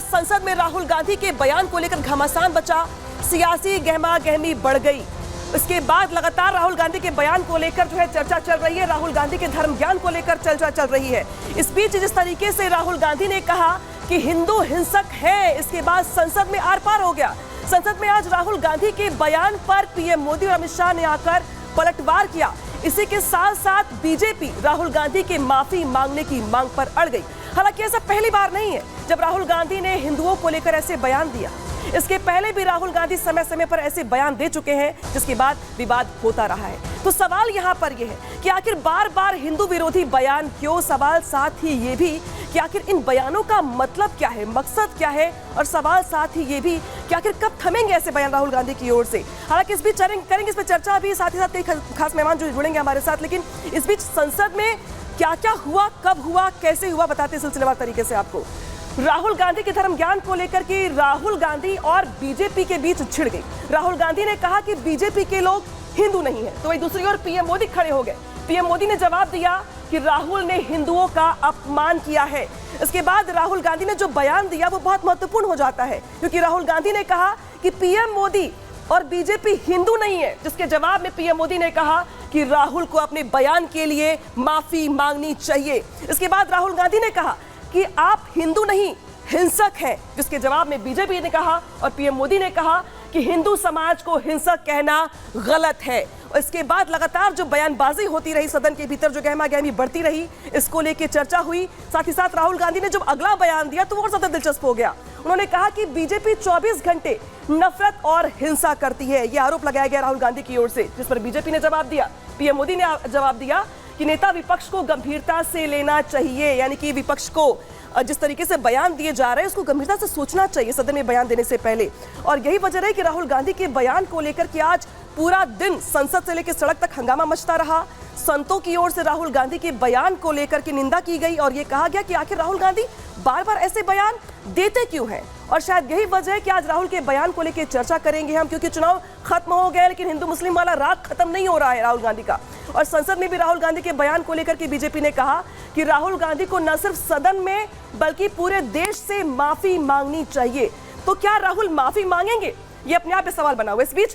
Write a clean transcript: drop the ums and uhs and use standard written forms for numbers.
संसद में राहुल गांधी के बयान को लेकर घमासान बचा, सियासी गहमा गहमी बढ़ गई। इसके बाद लगातार राहुल गांधी के बयान को लेकर जो है चर्चा चल रही है, राहुल गांधी के धर्म ज्ञान को लेकर चर्चा चल रही है। इस बीच जिस तरीके से राहुल गांधी ने कहा कि हिंदू हिंसक है, इसके बाद संसद में आर पार हो गया। संसद में आज राहुल गांधी के बयान पर पीएम मोदी और अमित शाह ने आकर पलटवार किया। इसी के साथ साथ बीजेपी राहुल गांधी के माफी मांगने की मांग पर अड़ गई। हालांकि ऐसा पहली बार नहीं है जब राहुल गांधी ने हिंदुओं को लेकर ऐसे बयान दिया। इसके पहले भी राहुल गांधी समय समय पर ऐसे बयान दे चुके हैं, जिसके बाद विवाद होता रहा है। तो सवाल यहाँ पर यह है कि आखिर बार बार हिंदू विरोधी बयान क्यों? सवाल साथ ही ये भी कि आखिर इन बयानों का मतलब क्या है, मकसद क्या है? और सवाल साथ ही ये भी कि आखिर कब थमेंगे ऐसे बयान राहुल गांधी की ओर से? हालांकि इस बीच करेंगे इस पर चर्चा भी, साथ ही साथ कई खास मेहमान जो जुड़ेंगे हमारे साथ। लेकिन इस बीच संसद में क्या क्या हुआ, कब हुआ, कैसे हुआ, बताते सिलसिलेवार तरीके से आपको। राहुल गांधी के धर्म ज्ञान को लेकर के राहुल गांधी और बीजेपी के बीच छिड़ गई। राहुल गांधी ने कहा कि बीजेपी के लोग हिंदू नहीं है, तो वही दूसरी ओर पीएम मोदी खड़े हो गए। पीएम मोदी ने जवाब दिया कि राहुल ने हिंदुओं का अपमान किया है। इसके बाद राहुल गांधी ने जो बयान दिया वो बहुत महत्वपूर्ण हो जाता है, क्योंकि राहुल गांधी ने कहा कि पीएम मोदी और बीजेपी हिंदू नहीं है, जिसके जवाब में पीएम मोदी ने कहा कि राहुल को अपने बयान के लिए माफी मांगनी चाहिए। इसके बाद राहुल गांधी ने कहा कि आप हिंदू नहीं हिंसक हैं, जिसके जवाब में बीजेपी ने कहा और पीएम मोदी ने कहा कि हिंदू समाज को हिंसक कहना गलत है। और इसके बाद लगातार जो बयानबाजी होती रही, सदन के भीतर जो गहमा गहमी बढ़ती रही, इसको लेकर चर्चा हुई। साथ ही साथ राहुल गांधी ने जब अगला बयान दिया तो और ज्यादा दिलचस्प हो गया। उन्होंने कहा कि बीजेपी 24 घंटे नफरत और हिंसा करती है। यह आरोप लगाया गया राहुल गांधी की ओर से, जिस पर बीजेपी ने जवाब दिया, पीएम मोदी ने जवाब दिया कि नेता विपक्ष को गंभीरता से लेना चाहिए, यानी कि विपक्ष को जिस तरीके से बयान दिए जा रहे हैं उसको गंभीरता से सोचना चाहिए सदन में बयान देने से पहले। और यही वजह है कि राहुल गांधी के बयान को लेकर के आज पूरा दिन संसद से लेकर सड़क तक हंगामा मचता रहा। संतों की ओर से राहुल गांधी के बयान को लेकर के निंदा की गई और यह कहा गया कि आखिर राहुल गांधी बार बार ऐसे बयान देते क्यों हैं। और शायद यही वजह है कि आज राहुल के बयान को लेकर चर्चा करेंगे हम, क्योंकि चुनाव खत्म हो गया लेकिन हिंदू मुस्लिम वाला राग खत्म नहीं हो रहा है राहुल गांधी का। और संसद में भी राहुल गांधी के बयान को लेकर के बीजेपी ने कहा कि राहुल गांधी को न सिर्फ सदन में बल्कि पूरे देश से माफी मांगनी चाहिए। तो क्या राहुल माफी मांगेंगे? ये अपने आप पे सवाल बना हुआ है। इस बीच